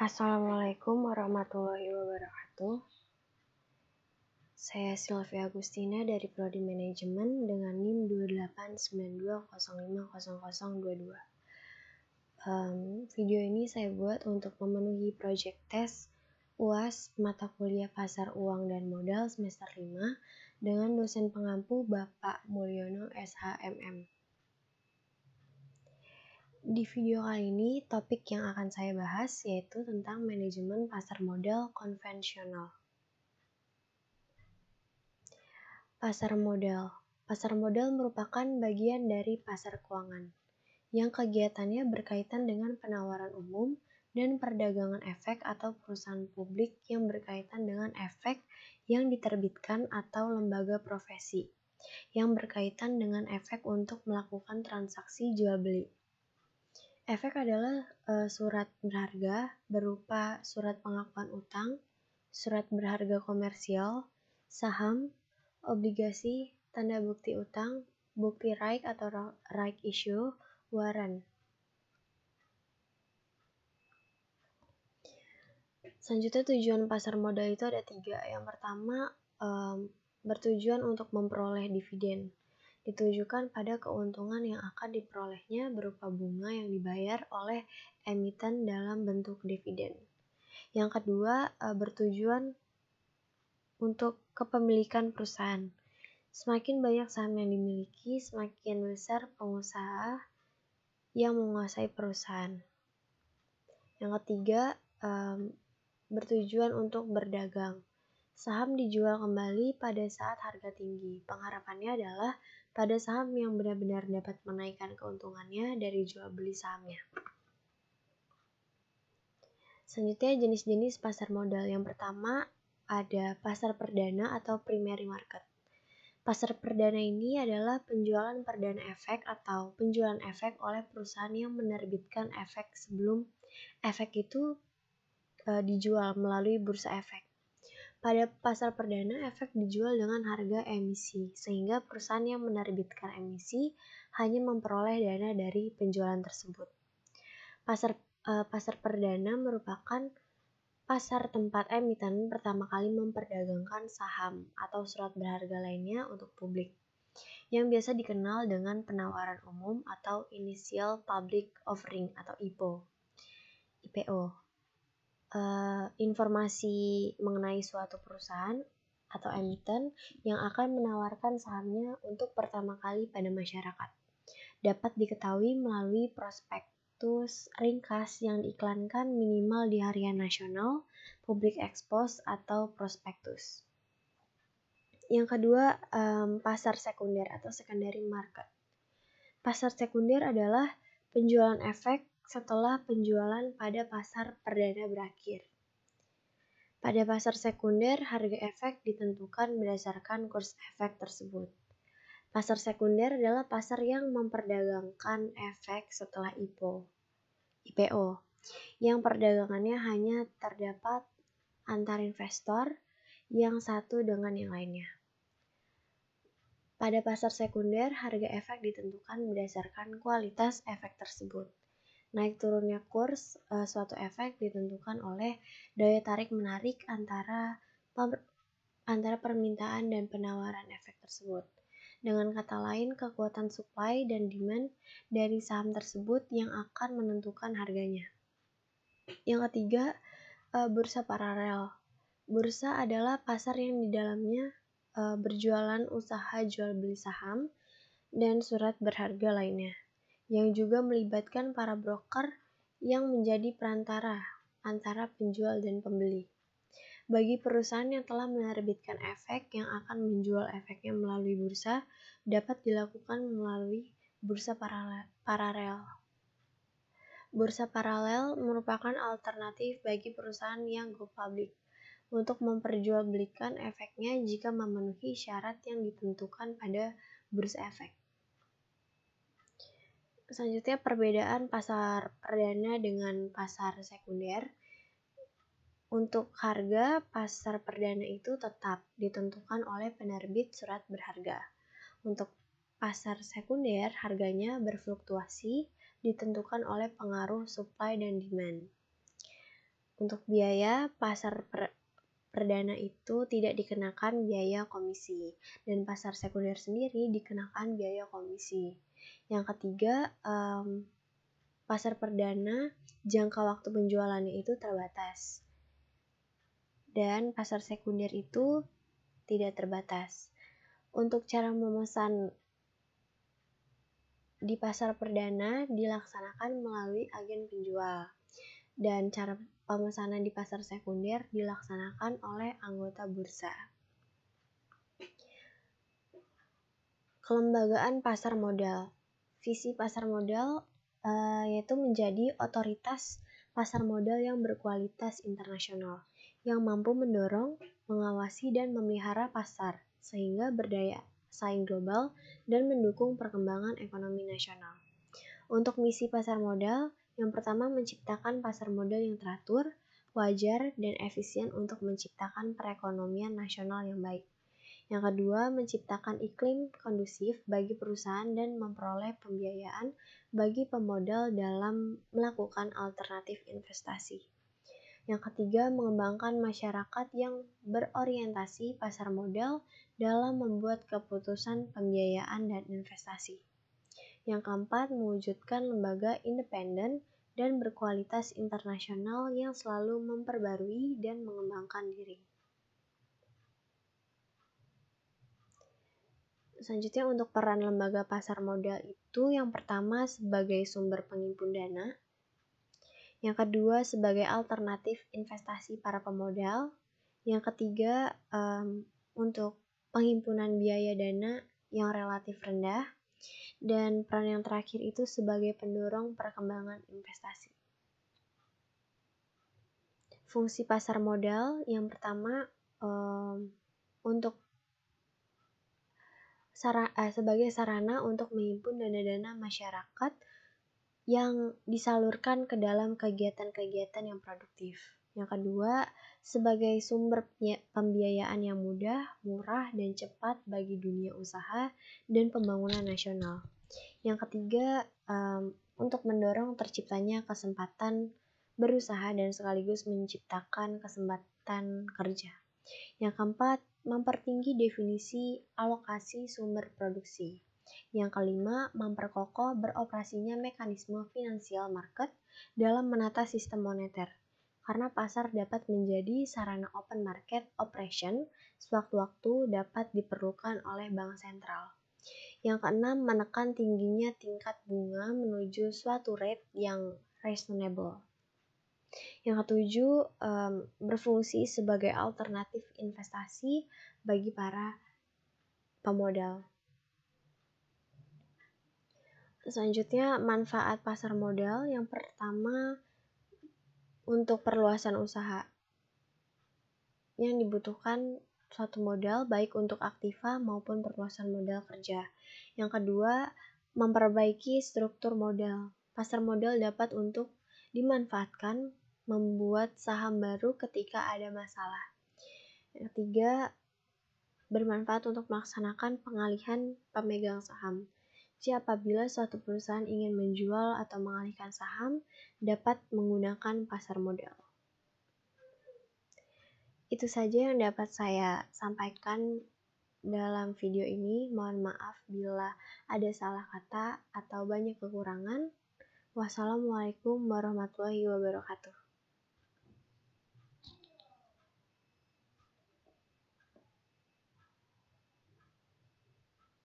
Assalamualaikum warahmatullahi wabarakatuh. Saya Sylvia Agustina dari Prodi Manajemen dengan NIM 2892050022. Video ini saya buat untuk memenuhi project test UAS mata kuliah Pasar Uang dan Modal semester 5 dengan dosen pengampu Bapak Mulyono SHMM. Di video kali ini, topik yang akan saya bahas yaitu tentang manajemen pasar modal konvensional. Pasar modal. Pasar modal merupakan bagian dari pasar keuangan, yang kegiatannya berkaitan dengan penawaran umum dan perdagangan efek atau perusahaan publik yang berkaitan dengan efek yang diterbitkan atau lembaga profesi, yang berkaitan dengan efek untuk melakukan transaksi jual-beli. Efek adalah surat berharga berupa surat pengakuan utang, surat berharga komersial, saham, obligasi, tanda bukti utang, bukti right atau right issue, warrant. Selanjutnya tujuan pasar modal itu ada 3. Yang pertama, bertujuan untuk memperoleh dividen. Ditujukan pada keuntungan yang akan diperolehnya berupa bunga yang dibayar oleh emiten dalam bentuk dividen. Yang kedua, bertujuan untuk kepemilikan perusahaan. Semakin banyak saham yang dimiliki, semakin besar pengusaha yang menguasai perusahaan. Yang ketiga, bertujuan untuk berdagang. Saham dijual kembali pada saat harga tinggi. Pengharapannya adalah pada saham yang benar-benar dapat menaikkan keuntungannya dari jual beli sahamnya. Selanjutnya jenis-jenis pasar modal. Yang pertama ada pasar perdana atau primary market. Pasar perdana ini adalah penjualan perdana efek atau penjualan efek oleh perusahaan yang menerbitkan efek sebelum efek itu dijual melalui bursa efek. Pada pasar perdana, efek dijual dengan harga emisi, sehingga perusahaan yang menerbitkan emisi hanya memperoleh dana dari penjualan tersebut. Pasar perdana merupakan pasar tempat emiten pertama kali memperdagangkan saham atau surat berharga lainnya untuk publik, yang biasa dikenal dengan penawaran umum atau Initial Public Offering atau IPO. Informasi mengenai suatu perusahaan atau emiten yang akan menawarkan sahamnya untuk pertama kali pada masyarakat dapat diketahui melalui prospektus ringkas yang diiklankan minimal di harian nasional, public expose atau prospektus. Yang kedua, pasar sekunder atau secondary market. Pasar sekunder adalah penjualan efek setelah penjualan pada pasar perdana berakhir. Pada pasar sekunder, harga efek ditentukan berdasarkan kurs efek tersebut. Pasar sekunder adalah pasar yang memperdagangkan efek setelah IPO, yang perdagangannya hanya terdapat antar investor yang satu dengan yang lainnya. Pada pasar sekunder, harga efek ditentukan berdasarkan kualitas efek tersebut. Naik turunnya kurs suatu efek ditentukan oleh daya tarik menarik antara permintaan dan penawaran efek tersebut. Dengan kata lain, kekuatan supply dan demand dari saham tersebut yang akan menentukan harganya. Yang ketiga, bursa paralel. Bursa adalah pasar yang di dalamnya berjualan usaha jual beli saham dan surat berharga lainnya, yang juga melibatkan para broker yang menjadi perantara antara penjual dan pembeli. Bagi perusahaan yang telah menerbitkan efek yang akan menjual efeknya melalui bursa, dapat dilakukan melalui bursa paralel. Bursa paralel merupakan alternatif bagi perusahaan yang go public untuk memperjualbelikan efeknya jika memenuhi syarat yang ditentukan pada bursa efek. Selanjutnya, perbedaan pasar perdana dengan pasar sekunder. Untuk harga, pasar perdana itu tetap ditentukan oleh penerbit surat berharga. Untuk pasar sekunder, harganya berfluktuasi ditentukan oleh pengaruh supply dan demand. Untuk biaya, pasar perdana itu tidak dikenakan biaya komisi, dan pasar sekunder sendiri dikenakan biaya komisi. Yang ketiga, pasar perdana jangka waktu penjualannya itu terbatas, dan pasar sekunder itu tidak terbatas. Untuk cara memesan di pasar perdana dilaksanakan melalui agen penjual, dan cara pemesanan di pasar sekunder dilaksanakan oleh anggota bursa. Kelembagaan pasar modal. Visi pasar modal yaitu menjadi otoritas pasar modal yang berkualitas internasional, yang mampu mendorong, mengawasi, dan memelihara pasar, sehingga berdaya saing global dan mendukung perkembangan ekonomi nasional. Untuk misi pasar modal, yang pertama menciptakan pasar modal yang teratur, wajar, dan efisien untuk menciptakan perekonomian nasional yang baik. Yang kedua, menciptakan iklim kondusif bagi perusahaan dan memperoleh pembiayaan bagi pemodal dalam melakukan alternatif investasi. Yang ketiga, mengembangkan masyarakat yang berorientasi pasar modal dalam membuat keputusan pembiayaan dan investasi. Yang keempat, mewujudkan lembaga independen dan berkualitas internasional yang selalu memperbarui dan mengembangkan diri. Selanjutnya, untuk peran lembaga pasar modal itu yang pertama sebagai sumber penghimpun dana, yang kedua sebagai alternatif investasi para pemodal, yang ketiga untuk penghimpunan biaya dana yang relatif rendah, dan peran yang terakhir itu sebagai pendorong perkembangan investasi. Fungsi pasar modal yang pertama untuk sebagai sarana untuk menghimpun dana-dana masyarakat yang disalurkan ke dalam kegiatan-kegiatan yang produktif. Yang kedua, sebagai sumber pembiayaan yang mudah, murah, dan cepat bagi dunia usaha dan pembangunan nasional. Yang ketiga, untuk mendorong terciptanya kesempatan berusaha dan sekaligus menciptakan kesempatan kerja. Yang keempat, mempertinggi definisi alokasi sumber produksi. Yang kelima, memperkokoh beroperasinya mekanisme finansial market dalam menata sistem moneter, karena pasar dapat menjadi sarana open market operation sewaktu-waktu dapat diperlukan oleh bank sentral. Yang keenam, menekan tingginya tingkat bunga menuju suatu rate yang reasonable. Yang ketujuh, berfungsi sebagai alternatif investasi bagi para pemodal. Selanjutnya, manfaat pasar modal. Yang pertama, untuk perluasan usaha. Yang dibutuhkan suatu modal baik untuk aktiva maupun perluasan modal kerja. Yang kedua, memperbaiki struktur modal. Pasar modal dapat untuk dimanfaatkan membuat saham baru ketika ada masalah. Yang ketiga, bermanfaat untuk melaksanakan pengalihan pemegang saham. Jadi apabila suatu perusahaan ingin menjual atau mengalihkan saham, dapat menggunakan pasar modal. Itu saja yang dapat saya sampaikan dalam video ini. Mohon maaf bila ada salah kata atau banyak kekurangan. Wassalamualaikum warahmatullahi wabarakatuh.